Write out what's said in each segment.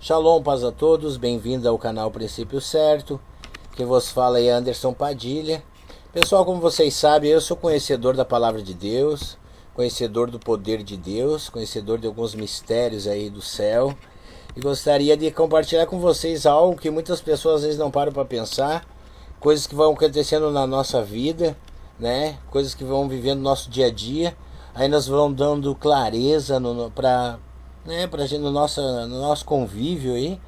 Shalom, paz a todos, bem-vindo ao canal Princípio Certo. Quem vos fala é Anderson Padilha. Pessoal, como vocês sabem, eu sou conhecedor da Palavra de Deus, conhecedor do poder de Deus, conhecedor de alguns mistérios aí do céu. E gostaria de compartilhar com vocês algo que muitas pessoas às vezes não param para pensar, coisas que vão acontecendo na nossa vida, né? Coisas que vão vivendo no nosso dia a dia, aí nós vamos dando clareza para gente, no nosso convívio aí,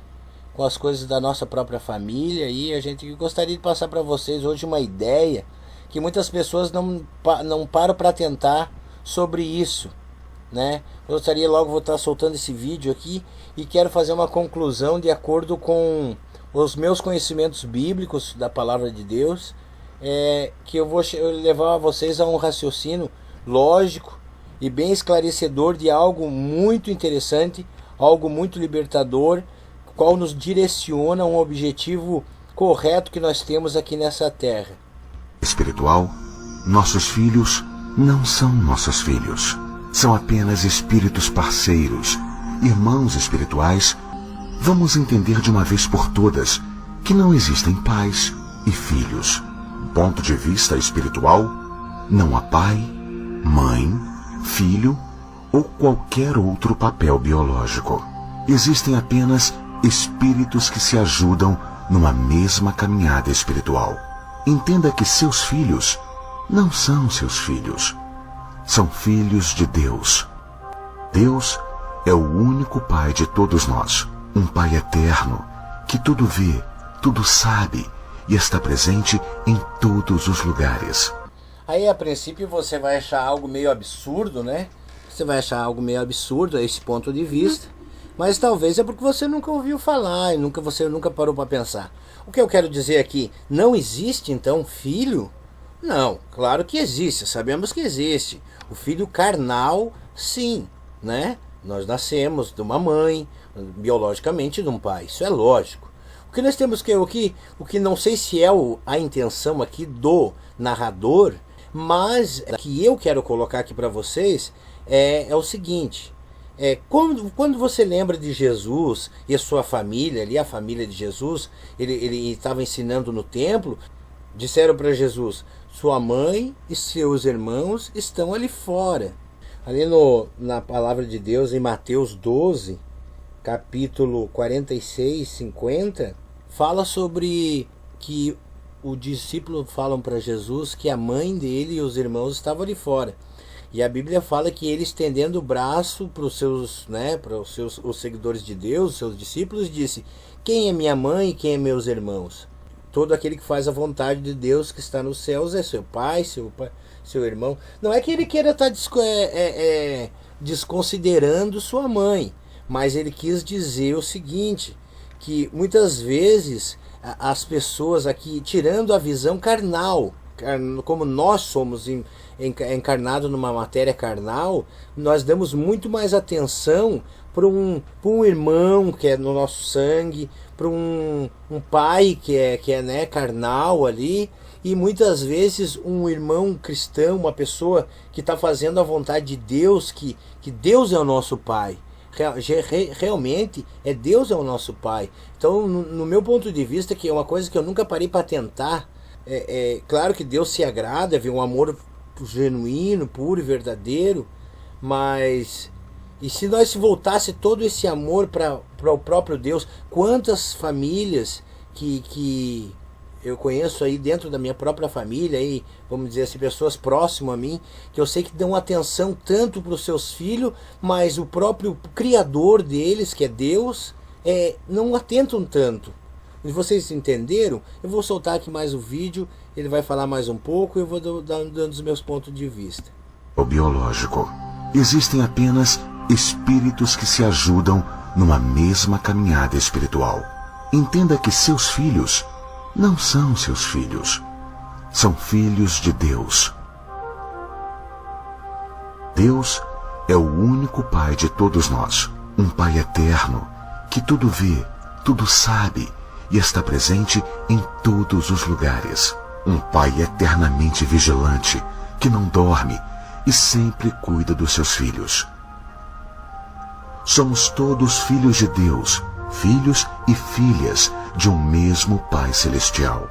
com as coisas da nossa própria família. E a gente gostaria de passar para vocês hoje uma ideia que muitas pessoas não param para tentar sobre isso, né? Eu gostaria, logo vou estar soltando esse vídeo aqui e quero fazer uma conclusão de acordo com os meus conhecimentos bíblicos da Palavra de Deus, que eu vou levar vocês a um raciocínio lógico e bem esclarecedor de algo muito interessante, algo muito libertador, qual nos direciona a um objetivo correto que nós temos aqui nessa terra. Espiritual, nossos filhos não são nossos filhos. São apenas espíritos parceiros, irmãos espirituais. Vamos entender de uma vez por todas que não existem pais e filhos. Ponto de vista espiritual, não há pai, mãe, filho ou qualquer outro papel biológico. Existem apenas espíritos que se ajudam numa mesma caminhada espiritual. Entenda que seus filhos não são seus filhos. São filhos de Deus. Deus é o único Pai de todos nós. Um Pai eterno, que tudo vê, tudo sabe e está presente em todos os lugares. Aí a princípio você vai achar algo meio absurdo, né? Você vai achar algo meio absurdo a esse ponto de vista. Mas talvez é porque você nunca ouviu falar e você nunca parou para pensar. O que eu quero dizer aqui, não existe então filho? Não, claro que existe, sabemos que existe. O filho carnal, sim, né? Nós nascemos de uma mãe, biologicamente de um pai, isso é lógico. O que nós temos o que não sei se é a intenção aqui do narrador, mas que eu quero colocar aqui para vocês é o seguinte: quando você lembra de Jesus e a sua família ali, a família de Jesus, ele estava ensinando no templo, disseram para Jesus: sua mãe e seus irmãos estão ali fora. Ali na palavra de Deus, em Mateus 12, capítulo 46, 50, fala sobre que o discípulo falam para Jesus que a mãe dele e os irmãos estavam ali fora. E a Bíblia fala que ele, estendendo o braço para os seguidores de Deus, os seus discípulos, disse: quem é minha mãe e quem é meus irmãos? Todo aquele que faz a vontade de Deus que está nos céus é seu pai, seu irmão. Não é que ele queira estar desconsiderando sua mãe, mas ele quis dizer o seguinte, que muitas vezes as pessoas aqui, tirando a visão carnal, como nós somos encarnados numa matéria carnal, nós damos muito mais atenção para um irmão que é no nosso sangue, para um pai que é carnal ali, e muitas vezes um irmão cristão, uma pessoa que está fazendo a vontade de Deus, que Deus é o nosso pai. Realmente Deus é o nosso pai. Então, no meu ponto de vista, que é uma coisa que eu nunca parei para tentar, claro que Deus se agrada, vê um amor genuíno, puro e verdadeiro, mas e se nós voltasse todo esse amor para o próprio Deus? Quantas famílias que eu conheço aí dentro da minha própria família, aí, vamos dizer assim, pessoas próximas a mim, que eu sei que dão atenção tanto para os seus filhos, mas o próprio Criador deles, que é Deus, não atentam tanto. E vocês entenderam? Eu vou soltar aqui mais o vídeo, ele vai falar mais um pouco e eu vou dando os meus pontos de vista. O biológico. Existem apenas espíritos que se ajudam numa mesma caminhada espiritual. Entenda que seus filhos não são seus filhos. São filhos de Deus. Deus é o único Pai de todos nós. Um Pai eterno, que tudo vê, tudo sabe e está presente em todos os lugares. Um Pai eternamente vigilante, que não dorme e sempre cuida dos seus filhos. Somos todos filhos de Deus, filhos e filhas de um mesmo Pai Celestial.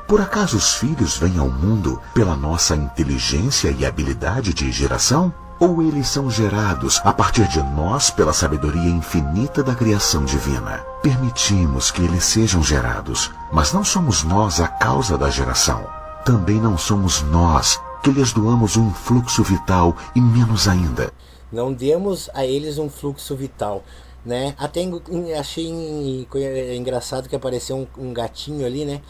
Por acaso os filhos vêm ao mundo pela nossa inteligência e habilidade de geração? Ou eles são gerados a partir de nós pela sabedoria infinita da criação divina? Permitimos que eles sejam gerados, mas não somos nós a causa da geração. Também não somos nós que lhes doamos um fluxo vital, e menos ainda. Não demos a eles um fluxo vital, né? Até achei engraçado que apareceu um gatinho ali, né?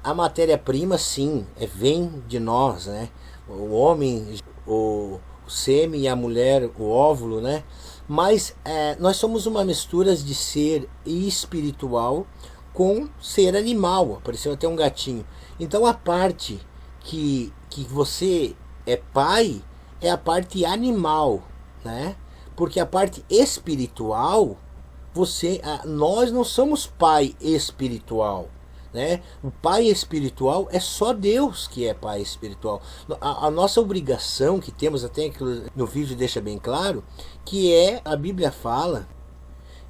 A matéria-prima, sim, vem de nós, né? O homem, o sêmen e a mulher, o óvulo, né? Mas nós somos uma mistura de ser espiritual com ser animal. Apareceu até um gatinho. Então a parte que você é pai é a parte animal, né? Porque a parte espiritual, nós não somos pai espiritual, né? O pai espiritual é só Deus que é pai espiritual. A nossa obrigação que temos, até que no vídeo deixa bem claro, que a Bíblia fala,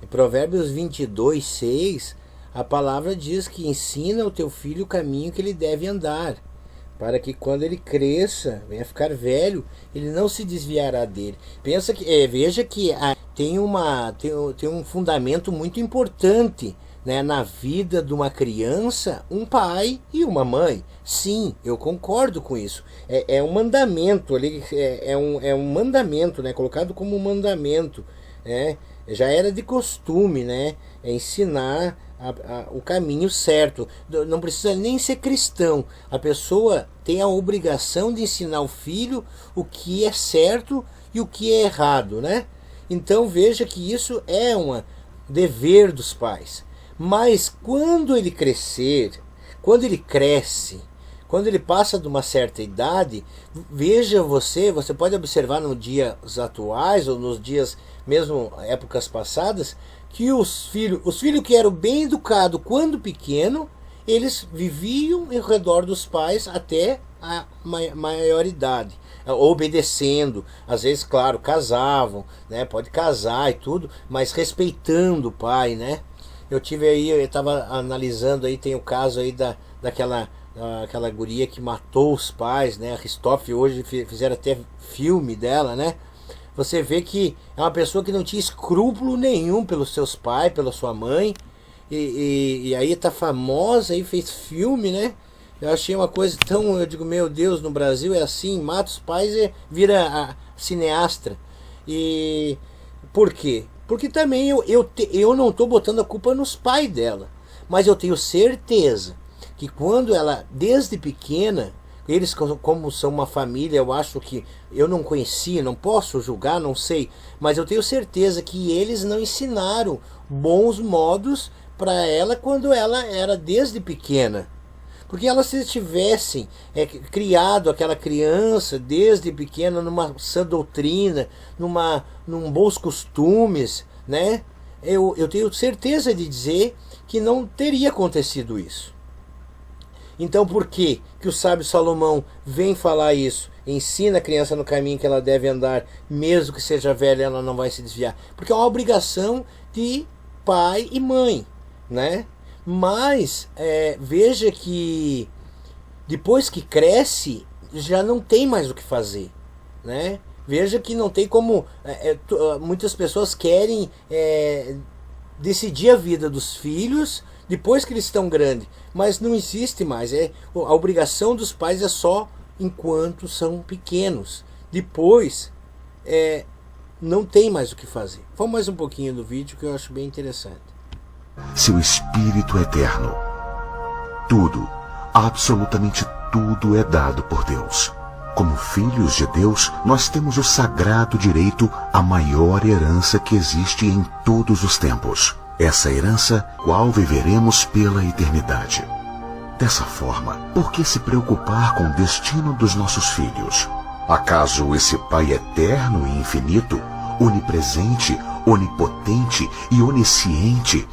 em Provérbios 22:6, a palavra diz que ensina o teu filho o caminho que ele deve andar, para que quando ele cresça, venha ficar velho, ele não se desviará dele. Veja que tem um fundamento muito importante, né, na vida de uma criança, um pai e uma mãe. Sim, eu concordo com isso. É um mandamento ali, é um mandamento, né, colocado como um mandamento, né? Já era de costume, né, ensinar o caminho certo. Não precisa nem ser cristão. A pessoa tem a obrigação de ensinar o filho o que é certo e o que é errado, né? Então veja que isso é um dever dos pais. Mas quando ele cresce, quando ele passa de uma certa idade, veja você pode observar nos dias atuais ou nos dias mesmo épocas passadas, que os filhos que eram bem educados quando pequeno, eles viviam ao redor dos pais até a maioridade, obedecendo, às vezes, claro, casavam, né? Pode casar e tudo, mas respeitando o pai, né? Eu estava analisando aí, tem o caso aí daquela guria que matou os pais, né? A Ristoff, hoje fizeram até filme dela, né? Você vê que é uma pessoa que não tinha escrúpulo nenhum pelos seus pais, pela sua mãe, e aí tá famosa e fez filme, né? Eu achei uma coisa tão, eu digo, meu Deus, no Brasil é assim, mata os pais e vira a cineasta. E por quê? Porque também eu não estou botando a culpa nos pais dela, mas eu tenho certeza que quando ela, desde pequena, eles como são uma família, eu acho que, eu não conheci, não posso julgar, não sei, mas eu tenho certeza que eles não ensinaram bons modos para ela quando ela era desde pequena. Porque elas, se tivessem criado aquela criança desde pequena numa sã doutrina, num bons costumes, né? Eu tenho certeza de dizer que não teria acontecido isso. Então por que o sábio Salomão vem falar isso? Ensina a criança no caminho que ela deve andar, mesmo que seja velha, ela não vai se desviar. Porque é uma obrigação de pai e mãe, né? Mas veja que depois que cresce, já não tem mais o que fazer, né? Veja que não tem como... muitas pessoas querem decidir a vida dos filhos depois que eles estão grandes, mas não existe mais. A obrigação dos pais é só enquanto são pequenos. Depois não tem mais o que fazer. Vamos mais um pouquinho do vídeo que eu acho bem interessante. Seu Espírito eterno. Tudo, absolutamente tudo é dado por Deus. Como filhos de Deus, nós temos o sagrado direito à maior herança que existe em todos os tempos. Essa herança, qual viveremos pela eternidade. Dessa forma, por que se preocupar com o destino dos nossos filhos? Acaso esse Pai eterno e infinito, onipresente, onipotente e onisciente,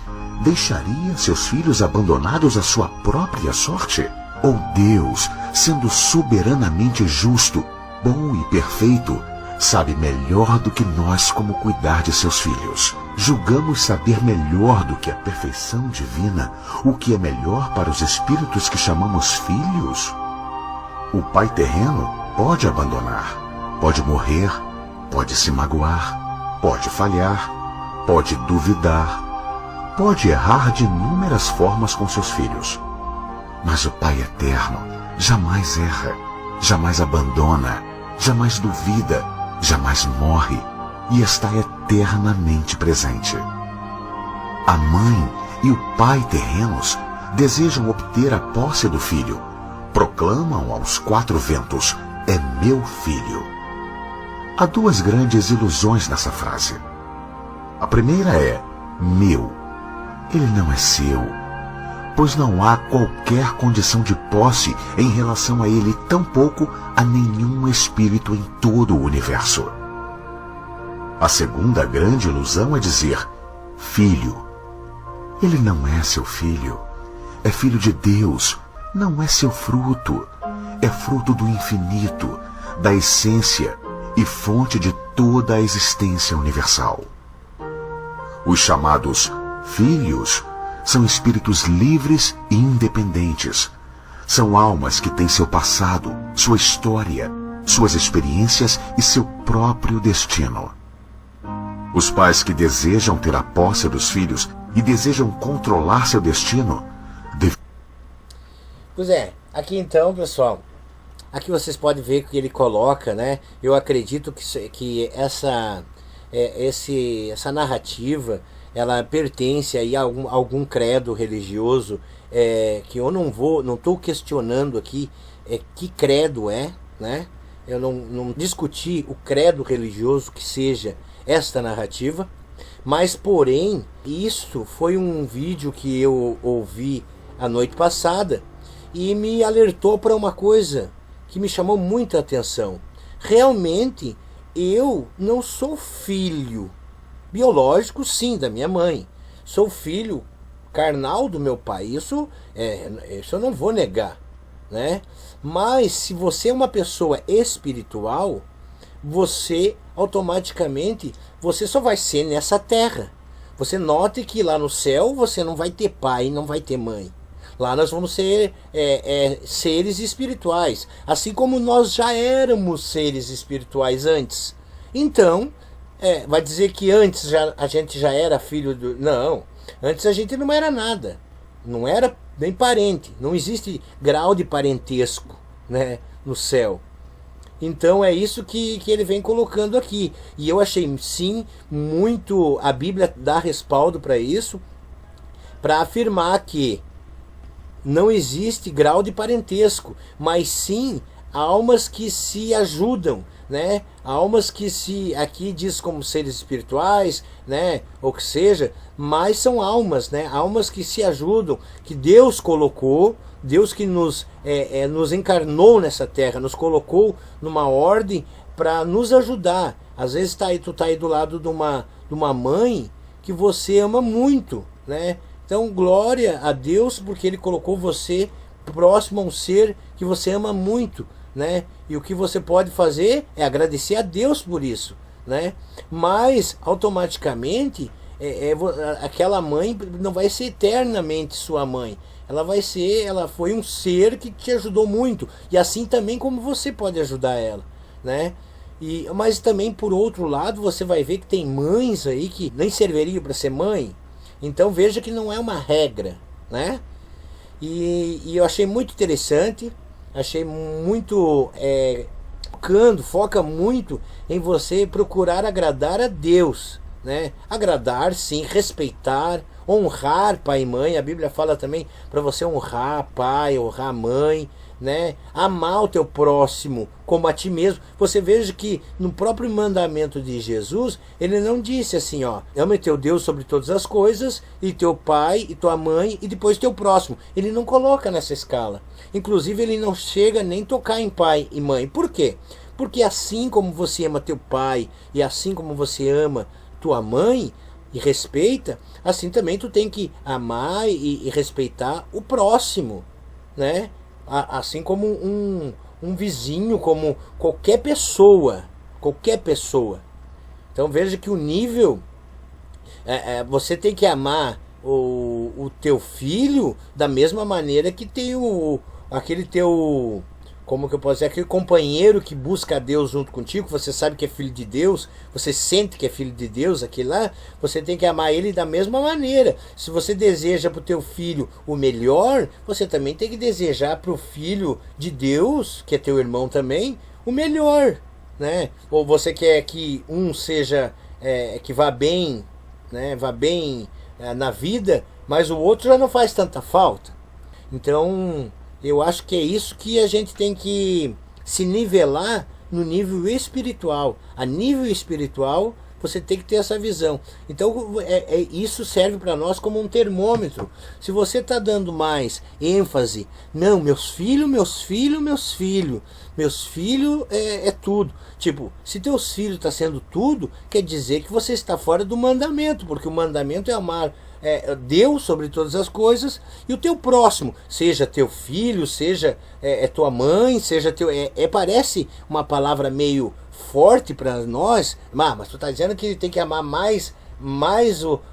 deixaria seus filhos abandonados à sua própria sorte? Ou Deus, sendo soberanamente justo, bom e perfeito, sabe melhor do que nós como cuidar de seus filhos. Julgamos saber melhor do que a perfeição divina o que é melhor para os espíritos que chamamos filhos? O pai terreno pode abandonar, pode morrer, pode se magoar, pode falhar, pode duvidar, pode errar de inúmeras formas com seus filhos. Mas o Pai Eterno jamais erra, jamais abandona, jamais duvida, jamais morre e está eternamente presente. A mãe e o pai terrenos desejam obter a posse do filho, proclamam aos quatro ventos: é meu filho. Há duas grandes ilusões nessa frase. A primeira é: meu. Ele não é seu, pois não há qualquer condição de posse em relação a ele, tampouco a nenhum espírito em todo o universo. A segunda grande ilusão é dizer: filho. Ele não é seu filho, é filho de Deus, não é seu fruto, é fruto do infinito, da essência e fonte de toda a existência universal. Os chamados filhos são espíritos livres e independentes. São almas que têm seu passado, sua história, suas experiências e seu próprio destino. Os pais que desejam ter a posse dos filhos e desejam controlar seu destino Pois é, aqui então, pessoal, aqui vocês podem ver que ele coloca, né? Eu acredito que essa narrativa, ela pertence aí a algum credo religioso, que eu não estou questionando aqui que credo é, né? Eu não discuti o credo religioso que seja esta narrativa, mas porém, isso foi um vídeo que eu ouvi a noite passada e me alertou para uma coisa que me chamou muita atenção. Realmente, eu não sou filho biológico, sim, da minha mãe. Sou filho carnal do meu pai. Isso eu não vou negar, né? Mas se você é uma pessoa espiritual, você automaticamente você só vai ser nessa terra. Você note que lá no céu você não vai ter pai, não vai ter mãe. Lá nós vamos ser seres espirituais, assim como nós já éramos seres espirituais antes. Então, vai dizer que antes a gente já era filho do... Não, antes a gente não era nada. Não era nem parente. Não existe grau de parentesco, né, no céu. Então é isso que ele vem colocando aqui. E eu achei, sim, muito... A Bíblia dá respaldo para isso, para afirmar que não existe grau de parentesco, mas sim almas que se ajudam, né? Almas que se... Aqui diz como seres espirituais, né? Ou que seja, mas são almas, né? Almas que se ajudam, que Deus colocou... Deus que nos encarnou nessa terra, nos colocou numa ordem para nos ajudar. Às vezes tu tá aí do lado de uma mãe que você ama muito, né? Então glória a Deus porque Ele colocou você próximo a um ser que você ama muito, né? E o que você pode fazer é agradecer a Deus por isso, né? Mas automaticamente aquela mãe não vai ser eternamente sua mãe. Ela foi um ser que te ajudou muito. E assim também como você pode ajudar ela, né? Mas também, por outro lado, você vai ver que tem mães aí que nem serviriam para ser mãe. Então veja que não é uma regra, né? E eu achei muito interessante. Achei muito... foca muito em você procurar agradar a Deus, né? Agradar, sim, respeitar, honrar pai e mãe. A Bíblia fala também para você honrar pai, honrar mãe, né? Amar o teu próximo como a ti mesmo. Você veja que no próprio mandamento de Jesus, ele não disse assim, ó, ama teu Deus sobre todas as coisas, e teu pai, e tua mãe, e depois teu próximo. Ele não coloca nessa escala. Inclusive, ele não chega nem tocar em pai e mãe. Por quê? Porque assim como você ama teu pai, e assim como você ama tua mãe e respeita, assim também tu tem que amar e respeitar o próximo, né? Assim como um vizinho, como qualquer pessoa. qualquer pessoa. Então veja que o nível, você tem que amar o teu filho da mesma maneira que tem aquele teu, como que eu posso dizer, aquele companheiro que busca a Deus junto contigo, você sabe que é filho de Deus, você sente que é filho de Deus, aquele lá, você tem que amar ele da mesma maneira. Se você deseja para o teu filho o melhor, você também tem que desejar para o filho de Deus, que é teu irmão também, o melhor, né? Ou você quer que um seja, que vá bem, né? Vá bem na vida, mas o outro já não faz tanta falta. Então eu acho que é isso que a gente tem que se nivelar no nível espiritual. A nível espiritual, você tem que ter essa visão. Então, isso serve para nós como um termômetro. Se você está dando mais ênfase, não, meus filhos é tudo. Tipo, se teus filhos estão sendo tudo, quer dizer que você está fora do mandamento, porque o mandamento é amar Deus sobre todas as coisas e o teu próximo, seja teu filho, seja tua mãe, seja teu... parece uma palavra meio forte para nós, mas tu está dizendo que tem que amar mais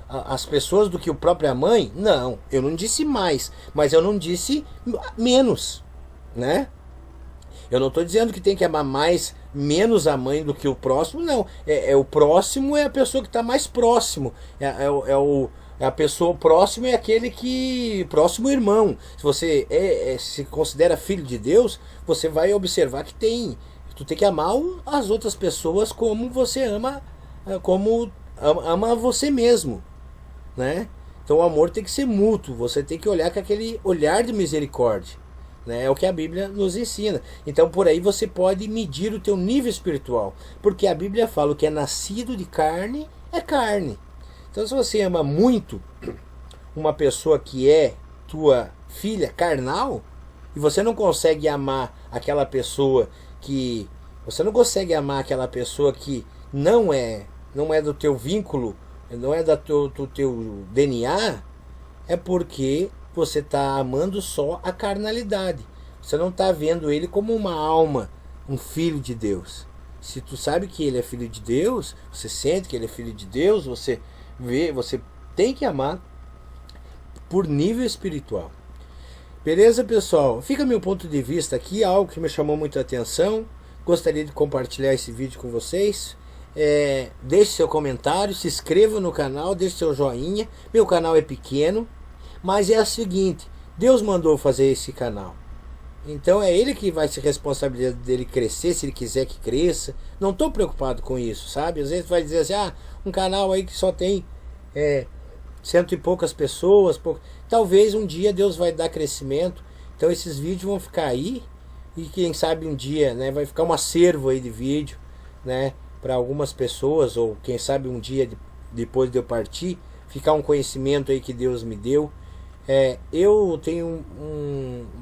as pessoas do que a própria mãe? Não, eu não disse mais, mas eu não disse menos, né? Eu não estou dizendo que tem que amar menos a mãe do que o próximo, não. O próximo é a pessoa que está mais próximo, a pessoa próxima é aquele que... próximo irmão. Se você se considera filho de Deus, você vai observar que tu tem que amar as outras pessoas como você ama, como ama você mesmo, né? Então o amor tem que ser mútuo, você tem que olhar com aquele olhar de misericórdia, né? É o que a Bíblia nos ensina. Então por aí você pode medir o teu nível espiritual, porque a Bíblia fala: o que é nascido de carne é carne. Então se você ama muito uma pessoa que é tua filha carnal, e você não consegue amar aquela pessoa que... você não consegue amar aquela pessoa que não é do teu vínculo, não é do teu DNA, é porque você está amando só a carnalidade. Você não está vendo ele como uma alma, um filho de Deus. Se tu sabe que ele é filho de Deus, você sente que ele é filho de Deus, você tem que amar por nível espiritual. Beleza, pessoal? Fica meu ponto de vista aqui, algo que me chamou muita atenção. Gostaria de compartilhar esse vídeo com vocês. Deixe seu comentário, se inscreva no canal, deixe seu joinha. Meu canal é pequeno, mas é o seguinte: Deus mandou fazer esse canal. Então é Ele que vai se responsabilizar dele crescer, se Ele quiser que cresça. Não estou preocupado com isso, sabe? Às vezes vai dizer assim: um canal aí que só tem 100 e poucas pessoas. Talvez um dia Deus vai dar crescimento. Então esses vídeos vão ficar aí. E quem sabe um dia, né, vai ficar um acervo aí de vídeo, né, para algumas pessoas. Ou quem sabe um dia, depois de eu partir, ficar um conhecimento aí que Deus me deu. Eu tenho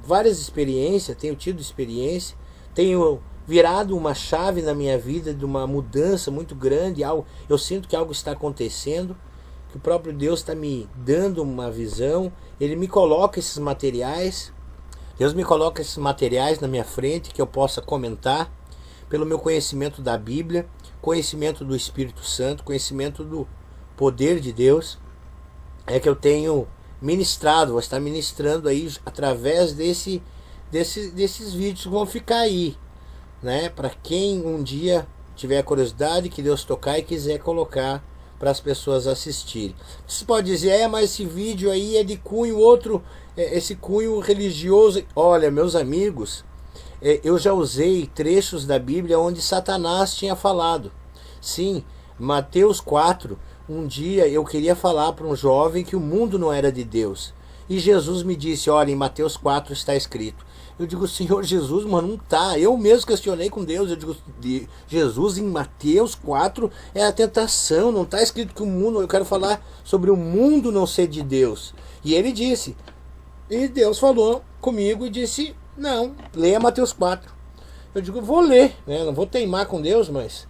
várias experiências, tenho tido experiência, tenho virado uma chave na minha vida de uma mudança muito grande. Eu sinto que algo está acontecendo, que o próprio Deus está me dando uma visão. Ele me coloca esses materiais, Deus me coloca esses materiais na minha frente, que eu possa comentar pelo meu conhecimento da Bíblia, conhecimento do Espírito Santo, conhecimento do poder de Deus, que eu tenho ministrado, vou estar ministrando aí através desses vídeos que vão ficar aí, né? Para quem um dia tiver curiosidade, que Deus tocar e quiser colocar para as pessoas assistirem. Você pode dizer: mas esse vídeo aí é de cunho outro, esse cunho religioso. Olha, meus amigos, eu já usei trechos da Bíblia onde Satanás tinha falado. Sim, Mateus 4. Um dia eu queria falar para um jovem que o mundo não era de Deus. E Jesus me disse: olha, em Mateus 4 está escrito. Eu digo: Senhor Jesus, mano, não tá. Eu mesmo questionei com Deus. Eu digo: Jesus, em Mateus 4 é a tentação. Não está escrito que o mundo... Eu quero falar sobre o mundo não ser de Deus. E ele disse... E Deus falou comigo e disse: não, leia Mateus 4. Eu digo: vou ler, né? Não vou teimar com Deus, mas...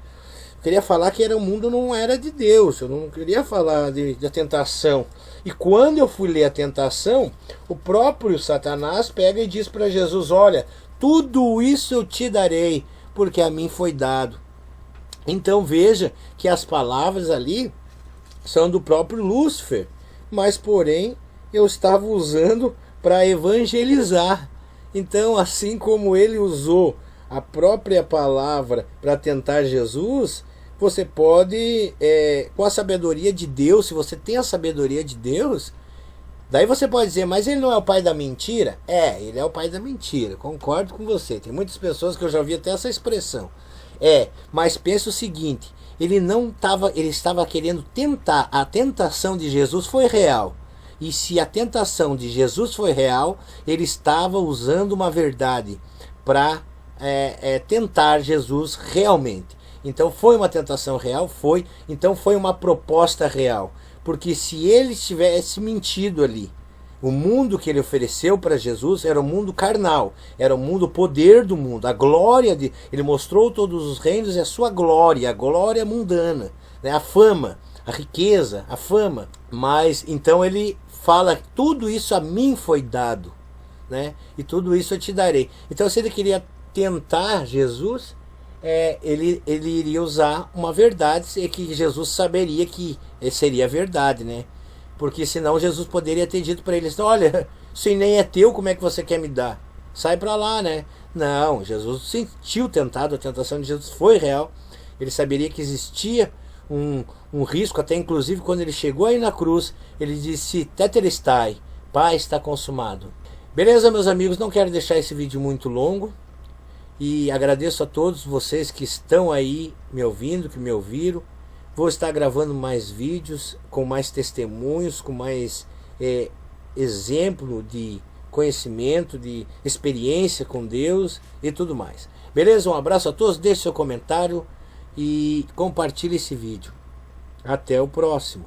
queria falar que o mundo não era de Deus. Eu não queria falar da tentação. E quando eu fui ler a tentação, o próprio Satanás pega e diz para Jesus: olha, tudo isso eu te darei, porque a mim foi dado. Então veja que as palavras ali são do próprio Lúcifer, mas porém eu estava usando para evangelizar. Então, assim como ele usou a própria palavra para tentar Jesus, você pode, com a sabedoria de Deus, se você tem a sabedoria de Deus, daí você pode dizer, mas ele não é o pai da mentira? Ele é o pai da mentira, concordo com você. Tem muitas pessoas que eu já ouvi até essa expressão. Mas pensa o seguinte, ele estava querendo tentar, a tentação de Jesus foi real. E se a tentação de Jesus foi real, ele estava usando uma verdade para tentar Jesus realmente. Então foi uma tentação real, então foi uma proposta real. Porque se ele tivesse mentido ali, o mundo que ele ofereceu para Jesus era o mundo carnal, era o mundo, o poder do mundo, a glória de... Ele mostrou todos os reinos e a sua glória, a glória mundana, né? A fama, a riqueza, a fama. Mas então ele fala, tudo isso a mim foi dado, né? E tudo isso eu te darei. Então se ele queria tentar Jesus, ele iria usar uma verdade que Jesus saberia que seria verdade, né? Porque senão Jesus poderia ter dito para eles, olha, isso nem é teu, como é que você quer me dar? Sai para lá, né? Não, Jesus sentiu tentado, a tentação de Jesus foi real. Ele saberia que existia um risco, até inclusive quando ele chegou aí na cruz, ele disse, tetelestai, Pai, está consumado. Beleza, meus amigos, não quero deixar esse vídeo muito longo. E agradeço a todos vocês que estão aí me ouvindo, que me ouviram. Vou estar gravando mais vídeos, com mais testemunhos, com mais exemplo de conhecimento, de experiência com Deus e tudo mais. Beleza? Um abraço a todos, deixe seu comentário e compartilhe esse vídeo. Até o próximo.